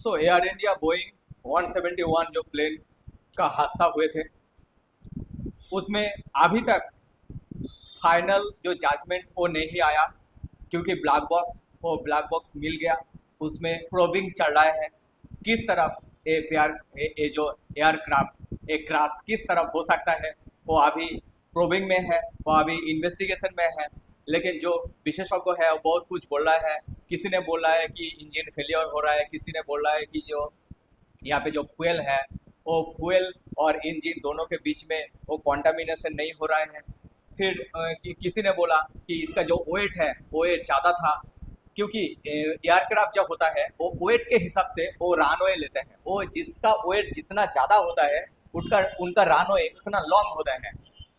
Air India Boeing 171 जो plane का हादसा हुए थे, उसमें अभी तक फाइनल जो जजमेंट वो नहीं आया, क्योंकि ब्लैक बॉक्स मिल गया। उसमें प्रोबिंग चल रहा है किस तरफ ये जो एयरक्राफ्ट एक क्रैश किस तरफ हो सकता है, वो अभी प्रोबिंग में है, वो अभी इन्वेस्टिगेशन में है। लेकिन जो विशेषज्ञ है वो बहुत कुछ बोल रहा है। किसी ने बोला है कि इंजन फेलियर हो रहा है, किसी ने बोला है कि जो यहाँ पे जो फ्यूल है वो फ्यूल और इंजन दोनों के बीच में वो कॉन्टामिनेशन नहीं हो रहा है। फिर किसी ने बोला कि इसका जो वेट है वो वेट ज़्यादा था, क्योंकि एयरक्राफ्ट जब होता है वो वेट के हिसाब से वो रनवे लेते हैं। वो जिसका वेट जितना ज़्यादा होता है उनका उनका रनवे उतना लॉन्ग होता है।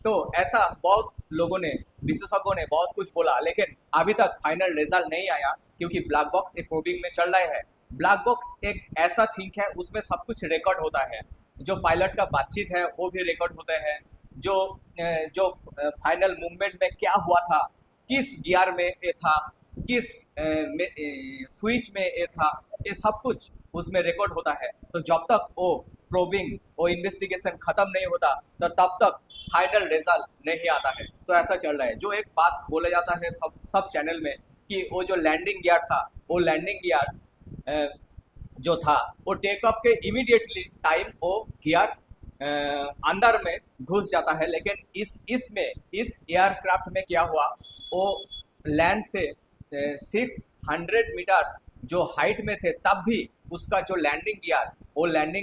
तो ऐसा बहुत लोगों ने, विशेषज्ञों ने बहुत कुछ बोला, लेकिन अभी तक फाइनल रिजल्ट नहीं आया, क्योंकि ब्लैक बॉक्स एक प्रोबिंग में चल रहा है। ब्लैक बॉक्स एक ऐसा थिंग है, उसमें सब कुछ रिकॉर्ड होता है। जो पायलट का बातचीत है वो भी रिकॉर्ड होता है। जो जो फाइनल मूवमेंट में क्या हुआ था, किस गियर में ये था, किस स्विच में ये था, ये सब कुछ उसमें रिकॉर्ड होता है। तो जब तक वो प्रोबिंग वो इन्वेस्टिगेशन खत्म नहीं होता तो तब तक फाइनल रिजल्ट नहीं आता है। तो ऐसा चल रहा है। जो एक बात बोला जाता है सब चैनल में कि वो जो लैंडिंग गियर था, वो लैंडिंग गियर जो था वो टेक ऑफ के इमीडिएटली टाइम वो गियर अंदर में घुस जाता है। लेकिन इस एयरक्राफ्ट में क्या हुआ, वो लैंड से 600 मीटर जो हाइट में थे, तब भी उसका जो लैंडिंग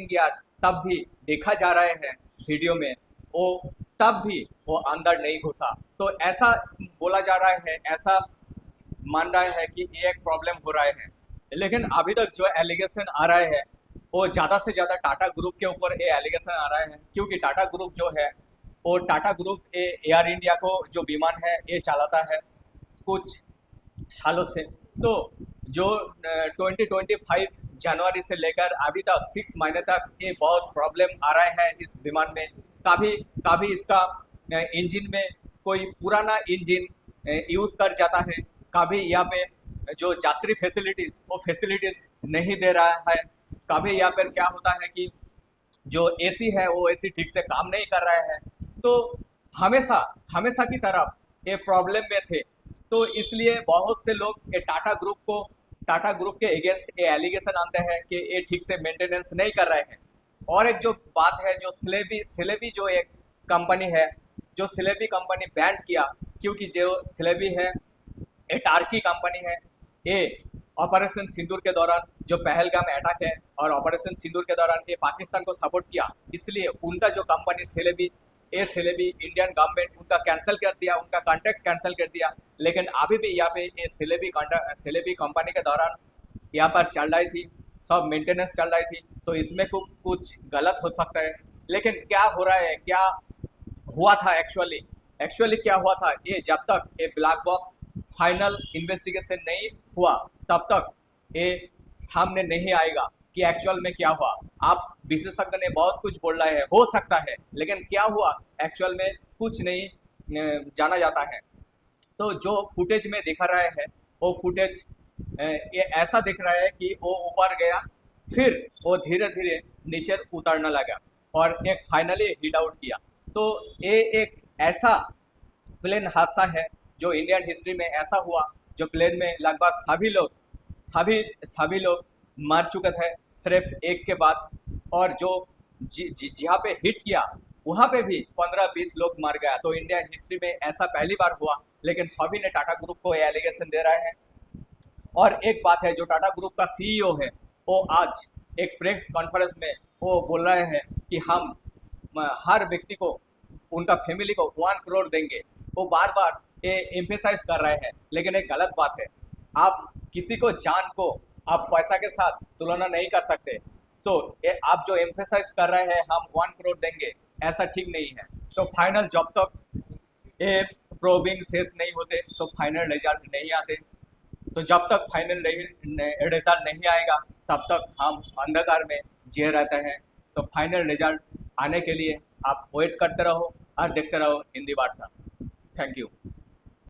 गियर तब भी देखा जा रहा है वीडियो में, वो तब भी वो अंदर नहीं घुसा। तो ऐसा बोला जा रहा है, ऐसा मान रहा है कि ये एक प्रॉब्लम हो रहा है। लेकिन अभी तक जो एलिगेशन आ रहा है वो ज़्यादा से ज़्यादा टाटा ग्रुप के ऊपर ये एलिगेशन आ रहा है, क्योंकि टाटा ग्रुप जो है वो टाटा ग्रुप एयर इंडिया को जो विमान है ये चलाता है कुछ सालों से। तो जो 2025 जनवरी से लेकर अभी तक 6 महीने तक ये बहुत प्रॉब्लम आ रहा है इस विमान में। कभी इसका इंजन में कोई पुराना इंजन यूज़ कर जाता है, कभी यहाँ पे जो यात्री फैसिलिटीज़ वो फैसिलिटीज़ नहीं दे रहा है, कभी यहाँ पर क्या होता है कि जो एसी है वो एसी ठीक से काम नहीं कर रहा है। तो हमेशा हमेशा की तरफ ये प्रॉब्लम में थे। तो इसलिए बहुत से लोग ये टाटा ग्रुप के अगेंस्ट ये एलिगेशन आते हैं कि ये ठीक से मेंटेनेंस नहीं कर रहे हैं। और एक जो बात है, जो सिलेबी जो एक कंपनी है, जो सिलेबी कंपनी बैन किया, क्योंकि जो सिलेबी है ये टार्की कंपनी है। ये ऑपरेशन सिंदूर के दौरान जो पहलगाम अटैक है और ऑपरेशन सिंदूर के दौरान ये पाकिस्तान को सपोर्ट किया, इसलिए उनका जो कंपनी सिलेबी इंडियन गवर्नमेंट उनका कैंसिल कर दिया, उनका कॉन्ट्रैक्ट कैंसिल कर दिया। लेकिन अभी भी यहाँ पे ये सिलेबी कंपनी के दौरान यहाँ पर चल रही थी, सब मेंटेनेंस चल रही थी। तो इसमें कुछ गलत हो सकता है। लेकिन क्या हो रहा है, क्या हुआ था एक्चुअली क्या हुआ था, ये जब तक ये ब्लैक बॉक्स फाइनल इन्वेस्टिगेशन नहीं हुआ तब तक ये सामने नहीं आएगा कि एक्चुअल में क्या हुआ। आप विशेषज्ञ ने बहुत कुछ बोल रहे हैं, हो सकता है, लेकिन क्या हुआ एक्चुअल में कुछ नहीं जाना जाता है। तो जो फुटेज में दिखा रहा है वो फुटेज ये ऐसा दिख रहा है कि वो ऊपर गया, फिर वो धीरे धीरे नीचे उतरने लगा और एक फाइनली हिट आउट किया। तो ये एक ऐसा प्लेन हादसा है जो इंडियन हिस्ट्री में ऐसा हुआ, जो प्लेन में लगभग सभी लोग मर चुके थे सिर्फ एक के बाद। और जो जहाँ पे हिट किया वहाँ पे भी 15-20 लोग मर गया। तो इंडियन हिस्ट्री में ऐसा पहली बार हुआ, लेकिन सभी ने टाटा ग्रुप को एलिगेशन दे रहा है। और एक बात है, जो टाटा ग्रुप का सीईओ है वो आज एक प्रेस कॉन्फ्रेंस में वो बोल रहे हैं कि हम हर व्यक्ति को, उनका फैमिली को 1 करोड़ देंगे। वो बार बार ये एम्फेसाइज कर रहे हैं, लेकिन एक गलत बात है। आप किसी को जान को आप पैसा के साथ तुलना नहीं कर सकते। आप जो एम्फेसाइज कर रहे हैं हम 1 करोड़ देंगे, ऐसा ठीक नहीं है। तो फाइनल जब तक ये प्रोबिंग शेष नहीं होते तो फाइनल रिजल्ट नहीं आते। तो जब तक फाइनल रिजल्ट नहीं आएगा तब तक हम अंधकार में जिए रहते हैं। तो फाइनल रिजल्ट आने के लिए आप वेट करते रहो और देखते रहो हिंदी वार्ता। Thank you.